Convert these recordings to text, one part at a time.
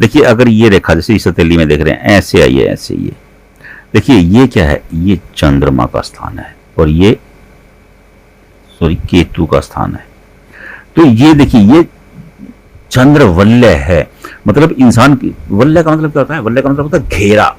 देखिए अगर ये रेखा जैसे इस हथेली में देख रहे हैं ऐसे आई है, ऐसे ये देखिए, ये क्या है, ये चंद्रमा का स्थान है और ये केतु का स्थान है। तो ये देखिए ये चंद्रवल्य है, मतलब इंसान की, वल्य का मतलब क्या होता है, वल्य का मतलब होता है घेरा।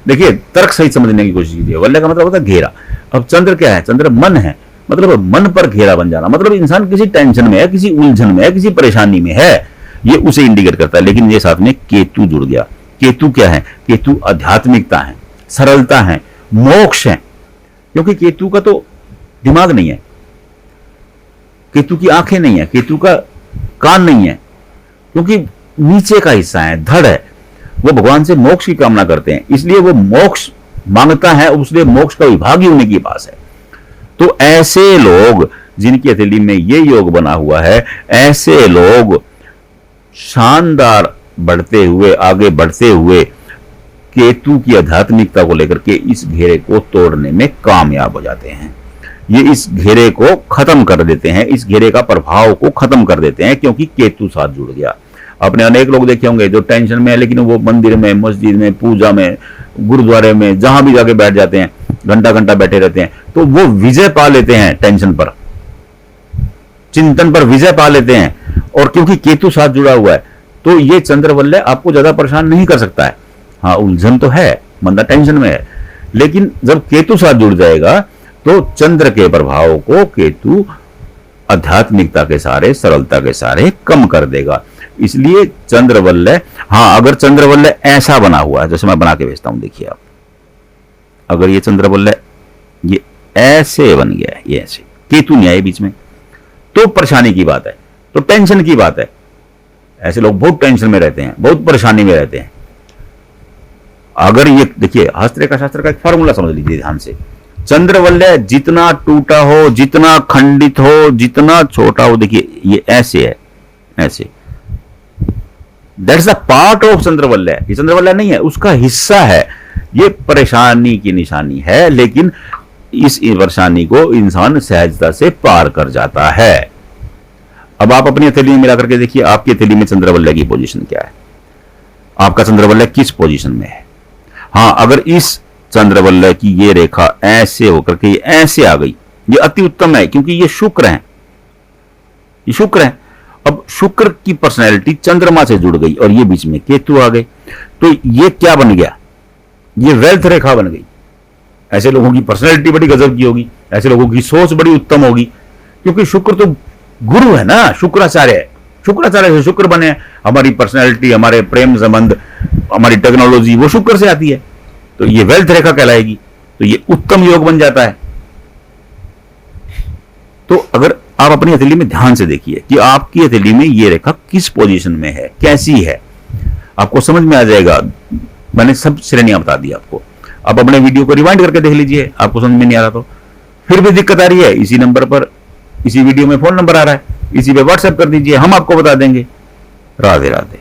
देखिए तर्क सहित समझने की कोशिश कीजिए, वल्य का मतलब होता है घेरा। अब चंद्र क्या है, चंद्र मन है, मतलब मन पर घेरा बन जाना, मतलब इंसान किसी टेंशन में है, किसी उलझन में है, किसी परेशानी में है, ये उसे इंडिकेट करता है। लेकिन ये साथ में केतु जुड़ गया। केतु क्या है, केतु आध्यात्मिकता है, सरलता है, मोक्ष है। क्योंकि केतु का तो दिमाग नहीं है, केतु की आंखें नहीं है, केतु का कान नहीं है, क्योंकि नीचे का हिस्सा है, धड़ है। वो भगवान से मोक्ष की कामना करते हैं, इसलिए वो मोक्ष मांगता है, उसलिए मोक्ष का विभाग ही उन्हीं के पास है। तो ऐसे लोग जिनकी हथेली में ये योग बना हुआ है, ऐसे लोग शानदार बढ़ते हुए, आगे बढ़ते हुए केतु की आध्यात्मिकता को लेकर के इस घेरे को तोड़ने में कामयाब हो जाते हैं। ये इस घेरे को खत्म कर देते हैं, इस घेरे का प्रभाव को खत्म कर देते हैं, क्योंकि केतु साथ जुड़ गया। आपने अनेक लोग देखे होंगे जो टेंशन में है, लेकिन वो मंदिर में, मस्जिद में, पूजा में, गुरुद्वारे में, जहां भी जाके बैठ जाते हैं, घंटा घंटा बैठे रहते हैं, तो वो विजय पा लेते हैं, टेंशन पर, चिंतन पर विजय पा लेते हैं। और क्योंकि केतु साथ जुड़ा हुआ है, तो ये चंद्रवल्य आपको ज्यादा परेशान नहीं कर सकता है। हाँ, उलझन तो है, बंदा टेंशन में है, लेकिन जब केतु साथ जुड़ जाएगा तो चंद्र के प्रभाव को केतु आध्यात्मिकता के सारे, सरलता के सारे कम कर देगा। इसलिए चंद्रवल्य, हाँ अगर चंद्रवल्य ऐसा बना हुआ है, जैसे मैं बना के भेजता हूं, देखिए आप, अगर ये चंद्रवल्य ये ऐसे बन गया है, ये ऐसे, केतु नहीं आए बीच में, तो परेशानी की बात है, तो टेंशन की बात है। ऐसे लोग बहुत टेंशन में रहते हैं, बहुत परेशानी में रहते हैं। अगर ये देखिए, हस्तरेखा शास्त्र का एक फॉर्मूला समझ लीजिए ध्यान से, चंद्रवल्य जितना टूटा हो, जितना खंडित हो, जितना छोटा हो, देखिए ये ऐसे है, ऐसे, दैट्स अ पार्ट ऑफ चंद्रवल्य। ये चंद्रवल्य नहीं है, उसका हिस्सा है। ये परेशानी की निशानी है, लेकिन इस परेशानी को इंसान सहजता से पार कर जाता है। अब आप अपनी हथेली में मिला करके देखिए, आपकी हथेली में चंद्रवल्य की पोजीशन क्या है, आपका चंद्रवल्य किस पोजीशन में है। हाँ, अगर इस चंद्रवल्य की ये रेखा ऐसे होकर के ऐसे आ गई, ये अति उत्तम है, क्योंकि ये शुक्र है, ये शुक्र है। अब शुक्र की पर्सनैलिटी चंद्रमा से जुड़ गई और ये बीच में केतु आ गए, तो ये क्या बन गया, ये वेल्थ रेखा बन गई। ऐसे लोगों की पर्सनैलिटी बड़ी गजब की होगी, ऐसे लोगों की सोच बड़ी उत्तम होगी, क्योंकि शुक्र तो गुरु है ना, शुक्राचार्य है। शुक्राचार्य से शुक्र बने, हमारी पर्सनैलिटी, हमारे प्रेम संबंध, हमारी टेक्नोलॉजी, वो शुक्र से आती है, तो ये वेल्थ रेखा कहलाएगी, तो ये उत्तम योग बन जाता है। तो अगर आप अपनी हथेली में ध्यान से देखिए कि आपकी हथेली में ये रेखा किस पोजीशन में है, कैसी है, आपको समझ में आ जाएगा। मैंने सब श्रेणियां बता दी आपको। आप अपने वीडियो को रिवाइंड करके देख लीजिए, आपको समझ में नहीं आ रहा तो, फिर भी दिक्कत आ रही है, इसी नंबर पर, इसी वीडियो में फोन नंबर आ रहा है, इसी पे व्हाट्सएप कर दीजिए, हम आपको बता देंगे। राधे राधे।